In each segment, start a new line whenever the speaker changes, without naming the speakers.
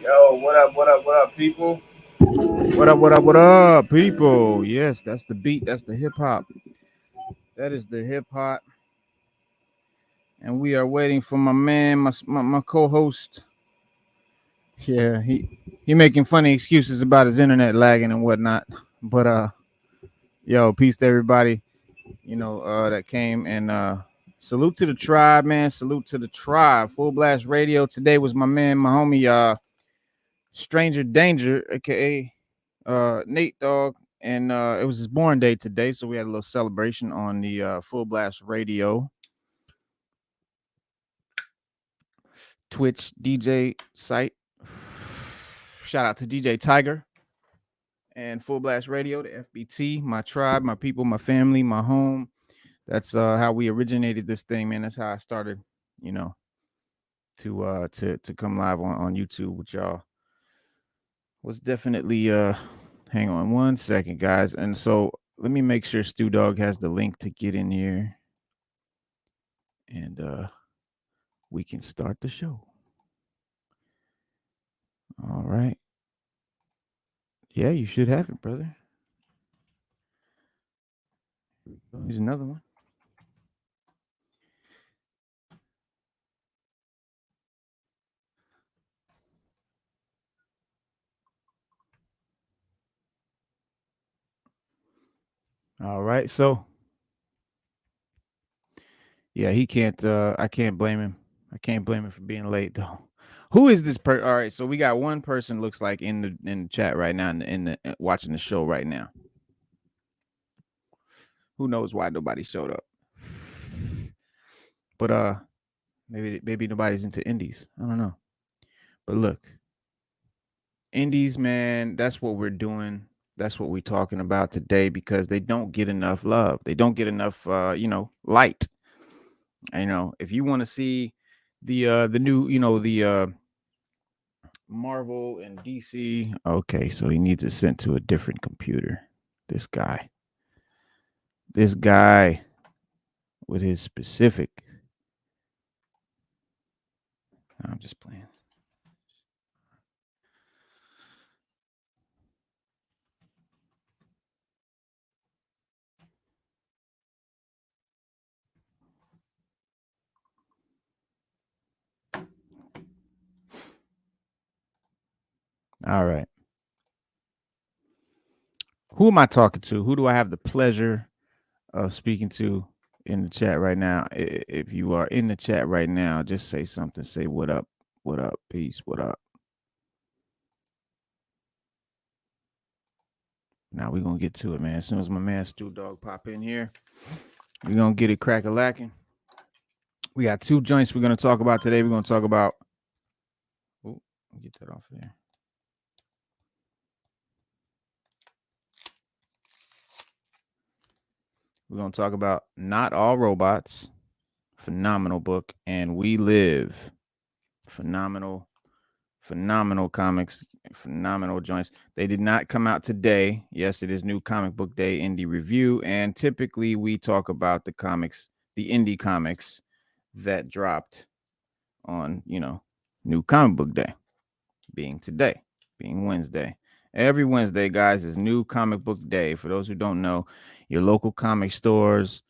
Yo, what up, people?
What up, people? Yes, that's the beat. That's the hip hop. That is the hip hop. And we are waiting for my man, my co-host. Yeah, he making funny excuses about his internet lagging and whatnot. But yo, peace to everybody. That came and salute to the tribe, man. Salute to the tribe. Full Blast Radio. Today was my man, my homie, Stranger Danger, aka Nate Dog, and it was his born day today, so we had a little celebration on the Full Blast Radio Twitch DJ site. Shout out to DJ Tiger and Full Blast Radio, the FBT, my tribe, my people, my family, my home. That's how we originated this thing, man. That's how I started, you know, to come live on YouTube with y'all. Was definitely hang on one second, guys. And so let me make sure Stu Dog has the link to get in here. And we can start the show. All right. Yeah, you should have it, brother. Here's another one. All right. So yeah, he can't I can't blame him. I can't blame him for being late though. Who is this person? All right, so we got one person looks like in the chat right now in the watching the show right now. Who knows why nobody showed up? But maybe nobody's into indies. I don't know. But look, indies, man, that's what we're doing. That's what we're talking about today because they don't get enough love. They don't get enough light. If you want to see the new, the Marvel and DC. Okay, so he needs it sent to a different computer. This guy. This guy with his specific. I'm just playing. All right. Who am I talking to? Who do I have the pleasure of speaking to in the chat right now? If you are in the chat right now, just say something. Say what up, peace, what up. Now we're gonna get to it, man. As soon as my man Stu Dog pop in here, we're gonna get it crack-a-lacking. We got two joints we're gonna talk about today. We're gonna talk about get that off there. We're going to talk about Not All Robots, phenomenal book, and We Live, phenomenal comics, phenomenal joints. They did not come out today. Yes, it is New Comic Book Day Indie Review, and typically we talk about the comics, the indie comics that dropped on, New Comic Book Day, being today, being Wednesday. Every Wednesday, guys, is New Comic Book Day. For those who don't know, your local comic stores,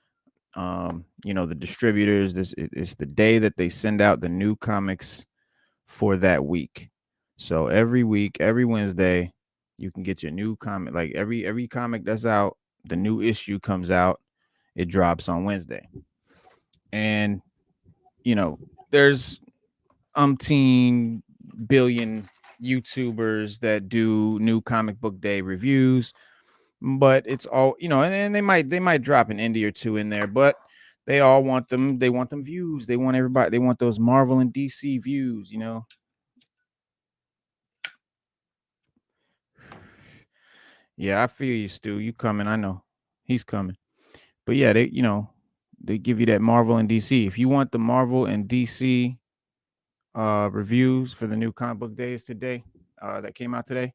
the distributors, it's the day that they send out the new comics for that week. So every week, every Wednesday, you can get your new comic. Like every comic that's out, the new issue comes out, it drops on Wednesday. And there's umpteen billion YouTubers that do New Comic Book Day reviews, but it's all and they might drop an indie or two in there, but they all want them. They want them views. They want everybody. They want those Marvel and DC views. Yeah, I feel you, Stu. You coming? I know he's coming. But yeah, they give you that Marvel and DC. If you want the Marvel and DC reviews for the New Comic Book Days today, that came out today,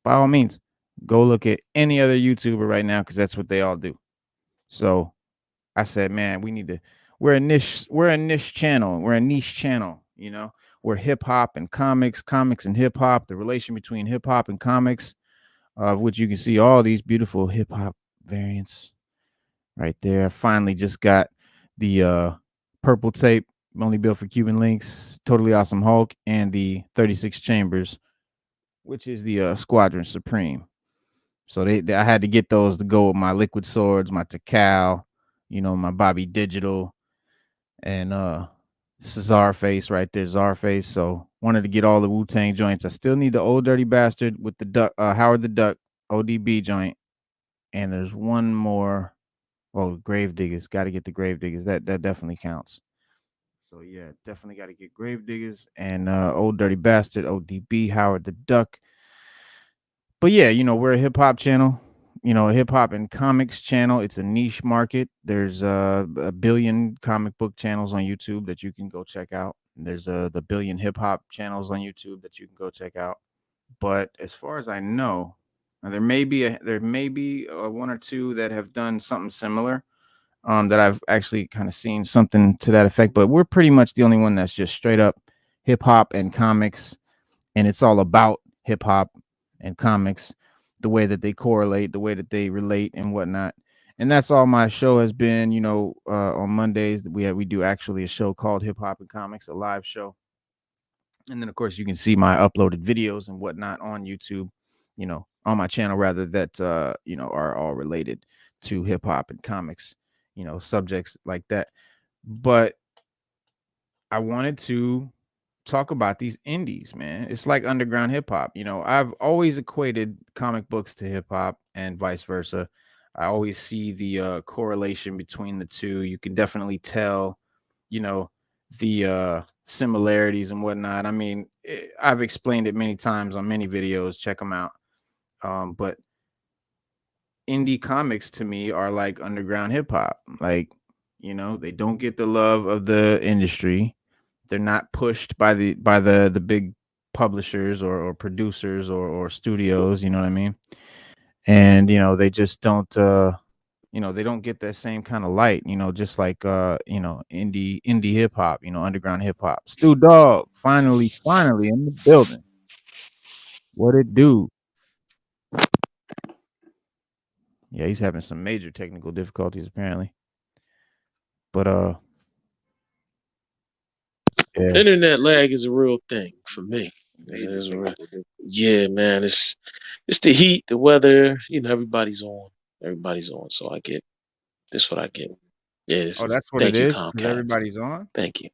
by all means, go look at any other YouTuber right now because that's what they all do. So I said, man, we need to. We're a niche channel. We're a niche channel. We're where hip hop and comics, comics and hip hop, the relation between hip hop and comics, of which you can see all these beautiful hip hop variants right there. I finally just got the purple tape, only built for Cuban links, totally awesome Hulk, and the 36 chambers, which is the Squadron Supreme. So I had to get those to go with my liquid swords, my Takal, my Bobby Digital, and Czarface right there, Czarface. So wanted to get all the Wu-Tang joints. I still need the Old Dirty Bastard with the Duck, Howard the Duck ODB joint, and there's one more. Oh, Gravediggers. Got to get the Gravediggers. That definitely counts. So yeah, definitely got to get Gravediggers and Old Dirty Bastard, ODB, Howard the Duck. But yeah, we're a hip hop channel, a hip hop and comics channel. It's a niche market. There's a billion comic book channels on YouTube that you can go check out. There's the billion hip hop channels on YouTube that you can go check out. But as far as I know, there may be one or two that have done something similar. That I've actually kind of seen something to that effect. But we're pretty much the only one that's just straight up hip hop and comics, and it's all about hip hop and comics, the way that they correlate, the way that they relate, and whatnot. And that's all my show has been. On Mondays we do actually a show called Hip Hop and Comics, a live show. And then of course you can see my uploaded videos and whatnot on YouTube, on my channel rather, that are all related to hip hop and comics, subjects like that. But I wanted to talk about these indies, man. It's like underground hip hop. I've always equated comic books to hip hop and vice versa. I always see the correlation between the two. You can definitely tell, the similarities and whatnot. I mean, I've explained it many times on many videos. Check them out. But indie comics to me are like underground hip hop. Like, they don't get the love of the industry. They're not pushed by the big publishers or producers or studios, you know what I mean? And they just don't they don't get that same kind of light, just like indie hip hop, underground hip hop. Stu Dog, finally in the building. What it do? Yeah, he's having some major technical difficulties apparently. But yeah.
Internet lag is a real thing for me. Yeah, man, it's the heat, the weather. Everybody's on. Everybody's on. So I get this. What I get. Yeah, this
Oh,
is.
that's what it
Thank you,
is, because
Comcast.
everybody's on.
Thank you.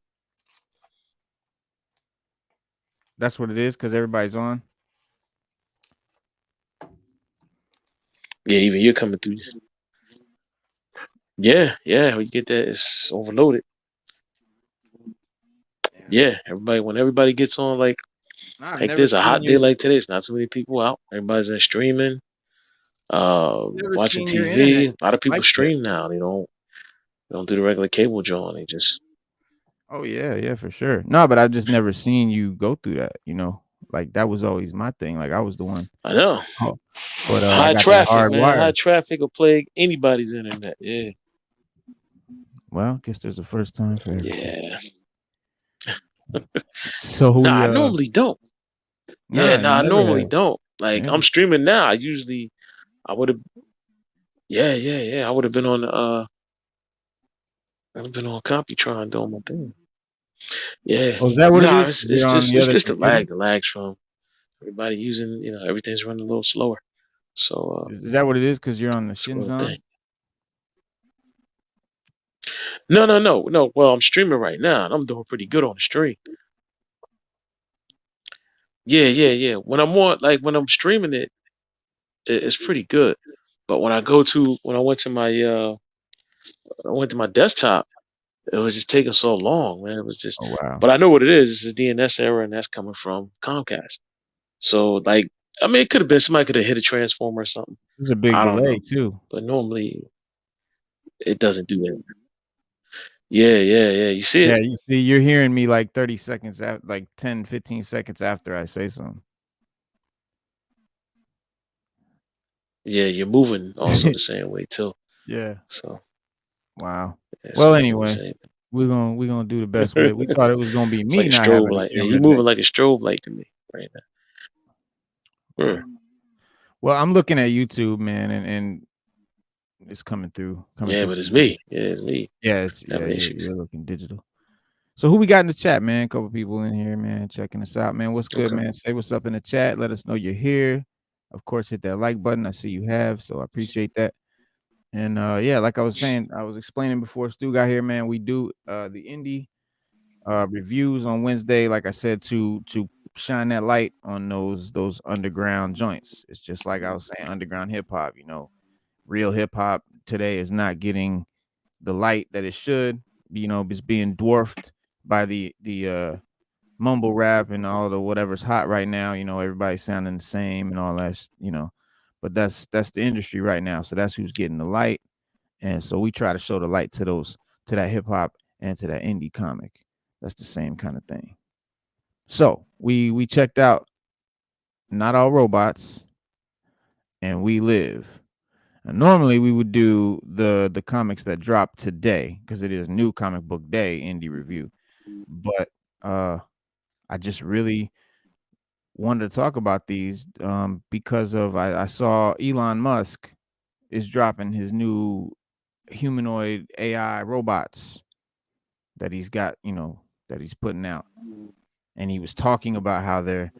That's what it is, because everybody's on.
Yeah, even you're coming through. Yeah, we get that. It's overloaded. Yeah, when everybody gets on, like this, a hot day like today, it's not too many people out. Everybody's in streaming, watching TV. A lot of people stream now. They don't do the regular cable draw. They just.
Oh yeah, for sure. No, but I've just never seen you go through that. Like that was always my thing. Like I was the one.
I know.
Oh, but
high
I got
traffic,
that hard
man.
wire.
High traffic will plague anybody's internet. Yeah.
Well, I guess there's a first time for everything.
Yeah.
So
I normally don't. I normally don't. Like I'm streaming now. I would have. Yeah. I would have been on. I've been on Computron doing my thing. Yeah.
Oh, is that what it is?
It's just the lag. The lag's from everybody using. Everything's running a little slower. So.
Is that what it is? Because you're on the Shinzon?
No. Well, I'm streaming right now, and I'm doing pretty good on the stream. Yeah. When I'm streaming it, it's pretty good. But when I went to my desktop, it was just taking so long, man. It was just.
Oh, wow.
But I know what it is. It's a DNS error, and that's coming from Comcast. So, it could have been somebody could have hit a transformer or something.
There's a big delay too.
But normally, it doesn't do that. Yeah. You see it?
Yeah, you see, you're hearing me like 30 seconds after, like 10, 15 seconds after I say something.
Yeah, you're moving also the same way too.
Yeah.
So.
Wow. Well, anyway, we're gonna do the best with it. We thought it was gonna be
It's
me
like a
not
strobe
having the
light. Yeah,
camera
you
today.
moving like a strobe light to me right now.
Wow. Well, I'm looking at YouTube, man, and it's coming through.
Yeah, but it's me. Yeah, it's me.
Yeah,
Having issues.
you're looking digital. So who we got in the chat, man? A couple people in here, man, checking us out, man. What's good,
Okay.
man? Say what's up in the chat. Let us know you're here. Of course, hit that like button. I see you have, so I appreciate that. And yeah, like I was saying, I was explaining before Stu got here, man. We do the indie reviews on Wednesday, like I said, to shine that light on those underground joints. It's just like I was saying, underground hip hop. You know, real hip hop today is not getting the light that it should. You know, it's being dwarfed by the mumble rap and all the whatever's hot right now. You know, everybody's sounding the same and all that. You know, but that's the industry right now. So that's who's getting the light, and so we try to show the light to that hip hop and to that indie comic. That's the same kind of thing. So we checked out Not All Robots and We Live. And normally we would do the comics that drop today because it is New Comic Book Day indie review. But I just really wanted to talk about these because of I saw Elon Musk is dropping his new humanoid AI robots that he's got, you know, that he's putting out. And he was talking about how they're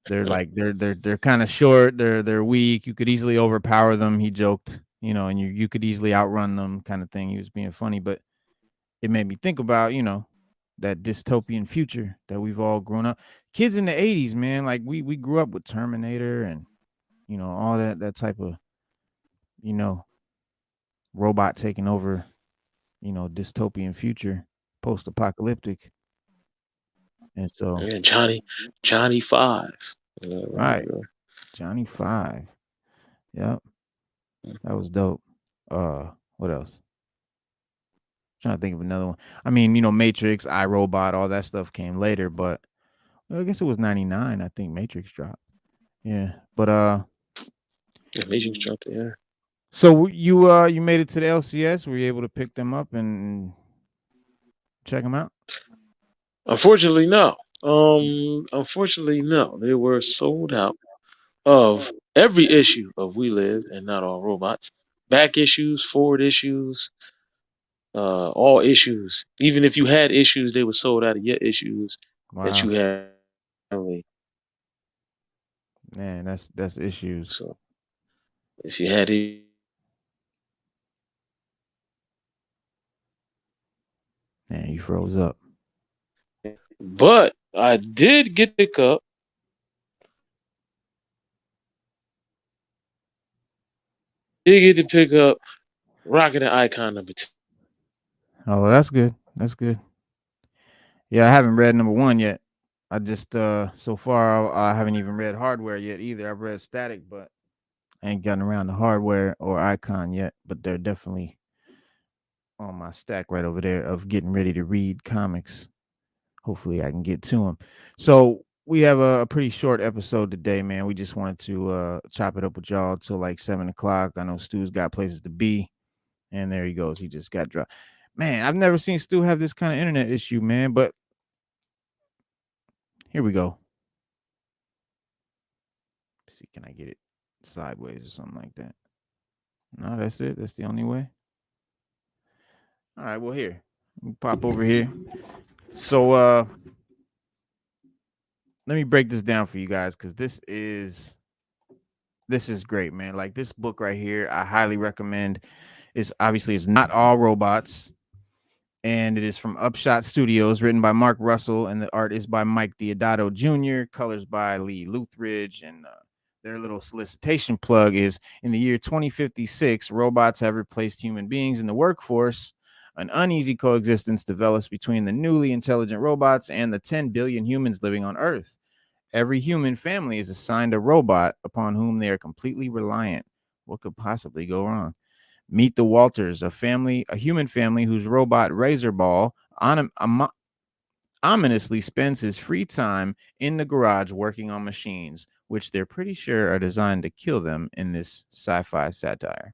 like they're kind of short, they're weak. You could easily overpower them, he joked, you know, and you could easily outrun them kind of thing. He was being funny, but it made me think about, you know, that dystopian future that we've all grown up. Kids in the 80s, man, like we grew up with Terminator and, you know, all that type of, you know, robot taking over, you know, dystopian future, post-apocalyptic. And so,
Yeah, Johnny 5.
right, Johnny 5. Yep, that was dope. What else? Trying to think of another one. I mean, you know, Matrix, iRobot, all that stuff came later, but well, I guess it was 99, I think Matrix dropped. Yeah. But
Yeah, Matrix dropped the air.
so you made it to the LCS, were you able to pick them up and check them out?
Unfortunately, no. Unfortunately, no. They were sold out of every issue of We Live and Not All Robots. Back issues, forward issues, all issues. Even if you had issues, they were sold out of your issues that you
Wow.
had.
Man, that's issues.
So if you had it,
Man, you froze up.
but I did get to pick up. Did get to pick up Rocket and Icon #2.
Oh, well, that's good. That's good. Yeah, I haven't read number 1 yet. I just so far I haven't even read Hardware yet either. I've read Static, but I ain't gotten around to Hardware or Icon yet, but they're definitely on my stack right over there of getting ready to read comics. Hopefully I can get to them. So we have a pretty short episode today, man. We just wanted to chop it up with y'all till like 7 o'clock. I know Stu's got places to be, and there he goes. He just got dropped. Man, I've never seen Stu have this kind of internet issue, man. But here we go. Let's see, can I get it sideways or something like that? No, that's it. That's the only way. All right, well here. Pop over here. So let me break this down for you guys because this is great, man. Like this book right here, I highly recommend. It's Not All Robots, and it is from Upshot Studios, written by Mark Russell, and the art is by Mike Deodato Jr., colors by Lee Luthridge, and their little solicitation plug is: in the year 2056, robots have replaced human beings in the workforce. An uneasy coexistence develops between the newly intelligent robots and the 10 billion humans living on Earth. Every human family is assigned a robot upon whom they are completely reliant. What could possibly go wrong? Meet the Walters, a human family whose robot Razorball ominously spends his free time in the garage working on machines, which they're pretty sure are designed to kill them in this sci-fi satire.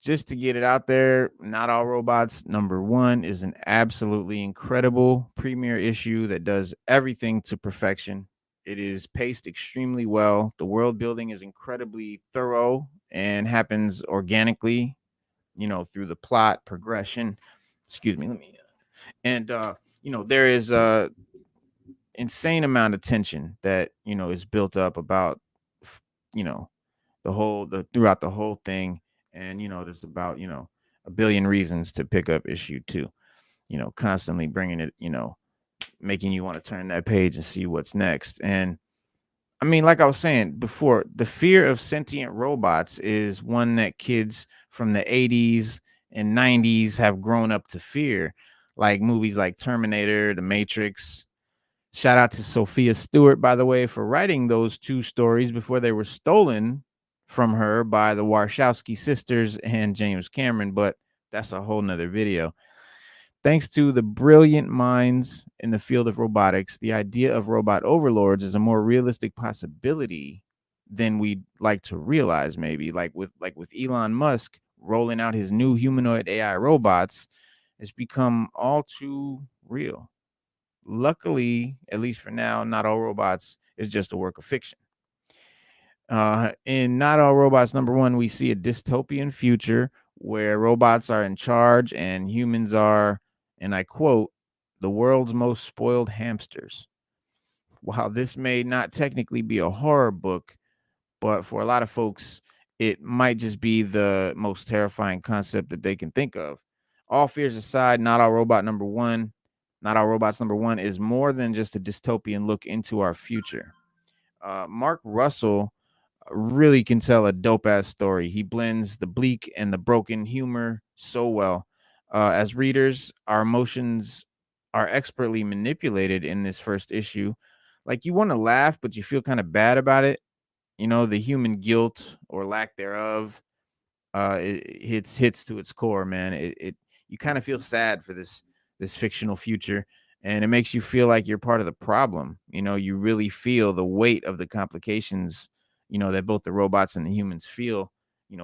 just to get it out there, Not All Robots #1 is an absolutely incredible premiere issue that does everything to perfection. It is paced extremely well. The world building is incredibly thorough and happens organically, through the plot progression. Excuse me, let me. And there is a insane amount of tension that is built up about, you know, the throughout the whole thing, and there's about a billion reasons to pick up issue 2. Constantly bringing it, making you want to turn that page and see what's next. And I mean, like I was saying before, the fear of sentient robots is one that kids from the 80s and 90s have grown up to fear, like movies like Terminator, The Matrix. Shout out to Sophia Stewart, by the way, for writing those 2 stories before they were stolen from her by the Warshawski sisters and James Cameron, but that's a whole nother video. Thanks to the brilliant minds in the field of robotics, the idea of robot overlords is a more realistic possibility than we'd like to realize, maybe. Like with Elon Musk rolling out his new humanoid AI robots, it's become all too real. Luckily, at least for now, Not All Robots is just a work of fiction. In Not All Robots #1, we see a dystopian future where robots are in charge and humans are, and I quote, the world's most spoiled hamsters. While this may not technically be a horror book, but for a lot of folks, it might just be the most terrifying concept that they can think of. All fears aside, Not All Robots #1 is more than just a dystopian look into our future. Mark Russell really can tell a dope ass story. He blends the bleak and the broken humor so well. As readers, our emotions are expertly manipulated in this first issue. Like, you want to laugh, but you feel kind of bad about it. The human guilt or lack thereof, it hits to its core, man. It You kind of feel sad for this fictional future, and it makes you feel like you're part of the problem. You really feel the weight of the complications, that both the robots and the humans feel,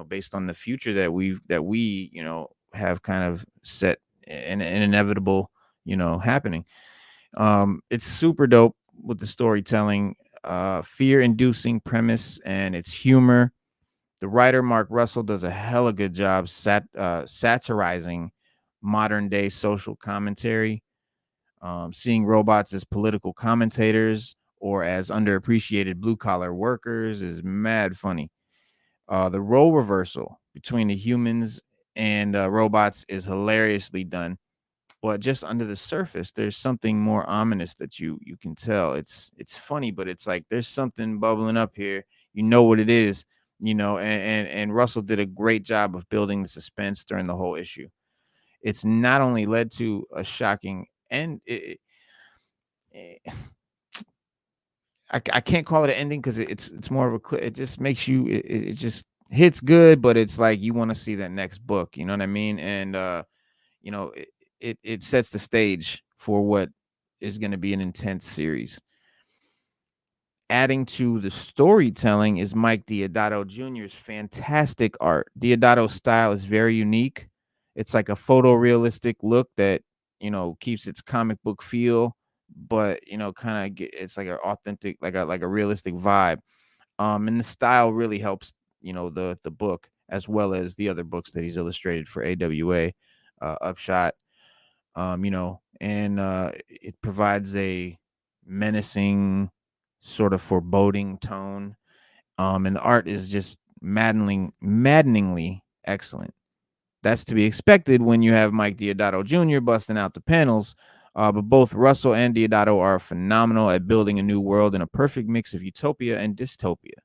based on the future that we have kind of set an inevitable, happening. It's super dope with the storytelling, fear-inducing premise, and its humor. The writer Mark Russell does a hella good job satirizing modern day social commentary. Seeing robots as political commentators or as underappreciated blue collar workers is mad funny. The role reversal between the humans and robots is hilariously done, but just under the surface, there's something more ominous that you can tell. It's funny, but it's like there's something bubbling up here. You know what it is, and Russell did a great job of building the suspense during the whole issue. It's not only led to a shocking end. I can't call it an ending because it's more of a it just makes you it just hits good, but it's like you want to see that next book. You know what I mean? And you know it, it sets the stage for what is going to be an intense series. Adding to the storytelling is Mike Diodato Jr.'s fantastic art. Diodato's style is very unique. It's like a photorealistic look that keeps its comic book feel, but kind of it's like an authentic, like a realistic vibe. And the style really helps the book as well as the other books that he's illustrated for AWA Upshot. And it provides a menacing, sort of foreboding tone. And the art is just maddeningly excellent. That's to be expected when you have Mike Diodato Jr. busting out the panels. But both Russell and Diodato are phenomenal at building a new world in a perfect mix of utopia and dystopia.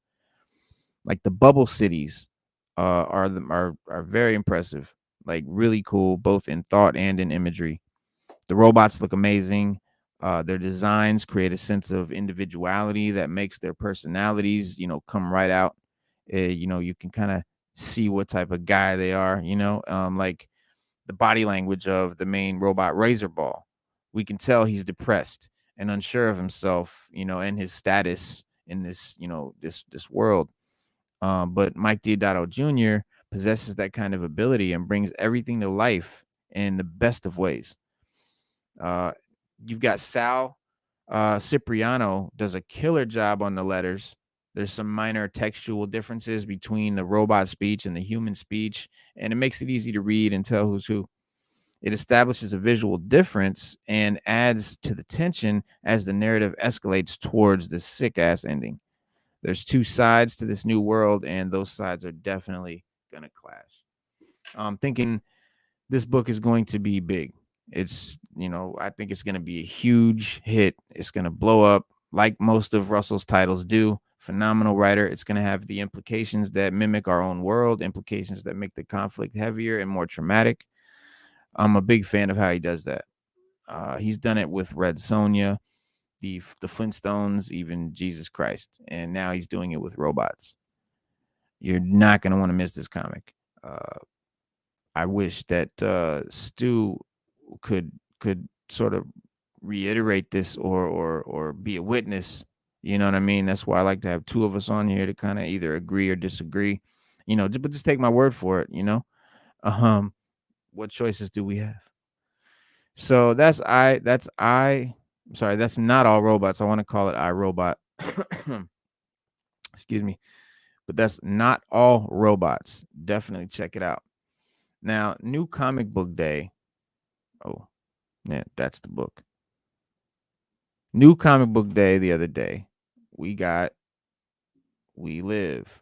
Like the bubble cities are very impressive, like really cool, both in thought and in imagery. The robots look amazing. Their designs create a sense of individuality that makes their personalities, come right out. You can kind of see what type of guy they are, like the body language of the main robot Razorball. We can tell he's depressed and unsure of himself, and his status in this, this world. But Mike Diodato Jr. possesses that kind of ability and brings everything to life in the best of ways. You've got Sal Cipriano does a killer job on the letters. There's some minor textual differences between the robot speech and the human speech, and it makes it easy to read and tell who's who. It establishes a visual difference and adds to the tension as the narrative escalates towards the sick ass ending. There's two sides to this new world, and those sides are definitely going to clash. I'm thinking this book is going to be big. I think it's going to be a huge hit. It's going to blow up like most of Russell's titles do. Phenomenal writer. It's going to have the implications that mimic our own world, implications that make the conflict heavier and more traumatic. I'm a big fan of how he does that. He's done it with Red Sonja, the Flintstones, even Jesus Christ, and now he's doing it with robots. You're not going to want to miss this comic. I wish that Stu could sort of reiterate this or be a witness. You know what I mean? That's why I like to have two of us on here to kind of either agree or disagree. But just take my word for it. What choices do we have? So that's not all robots. I want to call it iRobot. Excuse me. But that's not all robots. Definitely check it out. Now, New Comic Book Day. Oh, yeah, that's the book. New Comic Book Day the other day. We got We Live.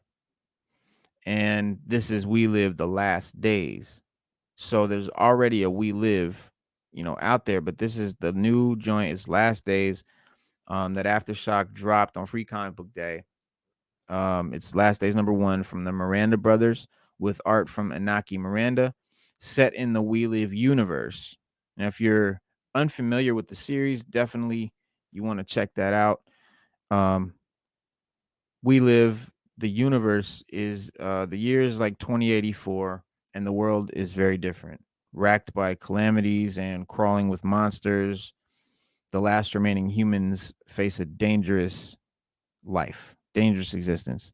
And this is We Live the Last Days. So there's already a We Live, out there, but this is the new joint. It's Last Days. That Aftershock dropped on Free Comic Book Day. It's Last Days #1 from the Miranda brothers with art from Inaki Miranda, set in the We Live universe. Now, if you're unfamiliar with the series, definitely you want to check that out. We Live, the universe is the year is like 2084, and the world is very different, racked by calamities and crawling with monsters. The last remaining humans face a dangerous existence.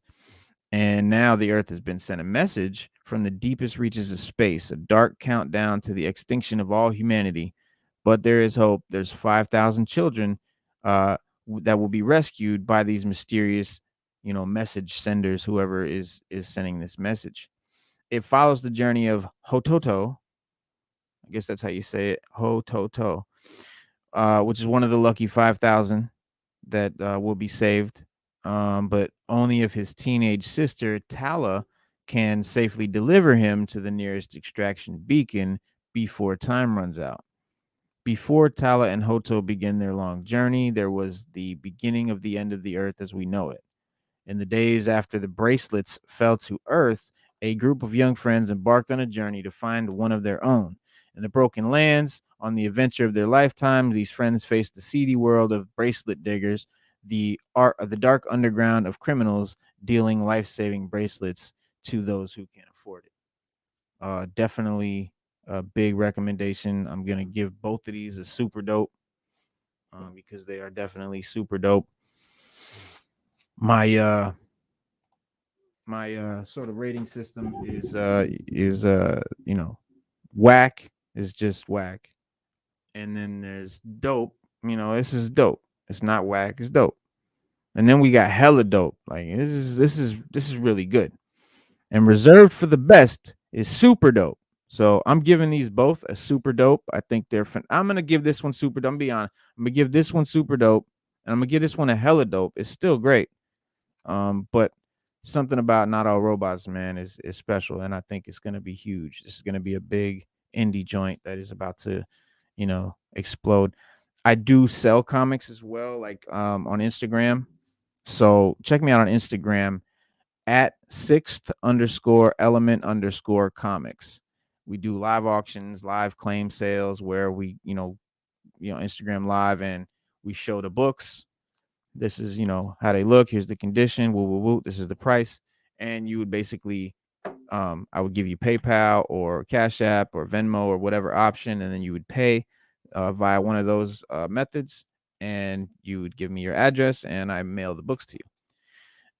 And now the Earth has been sent a message from the deepest reaches of space, a dark countdown to the extinction of all humanity. But there is hope. There's 5,000 children that will be rescued by these mysterious, message senders, whoever is sending this message. It follows the journey of Hototo. I guess that's how you say it, Hototo, which is one of the lucky 5,000 that will be saved. But only if his teenage sister, Tala, can safely deliver him to the nearest extraction beacon before time runs out. Before Tala and Hoto begin their long journey, there was the beginning of the end of the Earth as we know it. In the days after the bracelets fell to Earth, a group of young friends embarked on a journey to find one of their own. In the Broken Lands, on the adventure of their lifetime, these friends faced the seedy world of bracelet diggers, the art of the dark underground of criminals dealing life-saving bracelets to those who can afford it. Definitely a big recommendation. I'm gonna give both of these a super dope because they are definitely super dope. My sort of rating system is whack is just whack, and then there's dope. This is dope. It's not whack. It's dope. And then we got hella dope. Like this is really good. And reserved for the best is super dope. So I'm giving these both a super dope. I think they're fun. I'm gonna give this one super dope. I'm gonna be honest. I'm gonna give this one super dope, and I'm gonna give this one a hella dope. It's still great. But something about Not All Robots, man, is special, and I think it's gonna be huge. This is gonna be a big indie joint that is about to, explode. I do sell comics as well, like on Instagram. So check me out on Instagram at @6th_element_comics. We do live auctions, live claim sales where we, Instagram live and we show the books. This is, how they look. Here's the condition. Woo, woo, woo. This is the price. And you would basically, I would give you PayPal or Cash App or Venmo or whatever option. And then you would pay via one of those methods. And you would give me your address and I mail the books to you.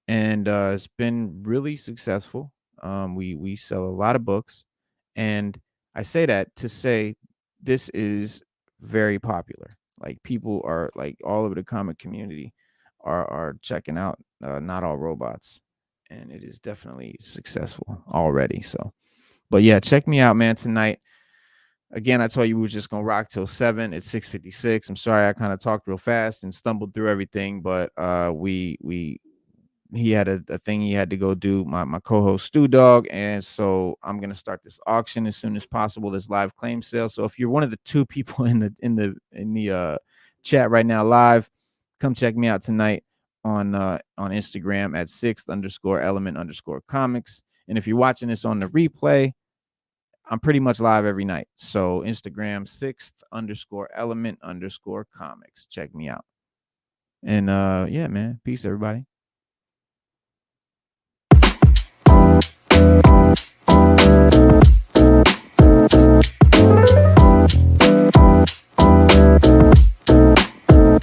And it's been really successful. We sell a lot of books, and I say that to say this is very popular. Like, people are, like, all over the comic community are checking out Not All Robots, and it is definitely successful already. So, but yeah, check me out, man, tonight. Again, I told you we were just gonna rock till 7. It's 6:56. I'm sorry I kind of talked real fast and stumbled through everything, but he had a thing he had to go do, my co-host Stu Dog, and so I'm gonna start this auction as soon as possible, this live claim sale. So if you're one of the 2 people in the chat right now live, come check me out tonight on Instagram at 6th_element_comics. And if you're watching this on the replay, I'm pretty much live every night. So Instagram 6th_element_comics. Check me out. And yeah, man. Peace, everybody.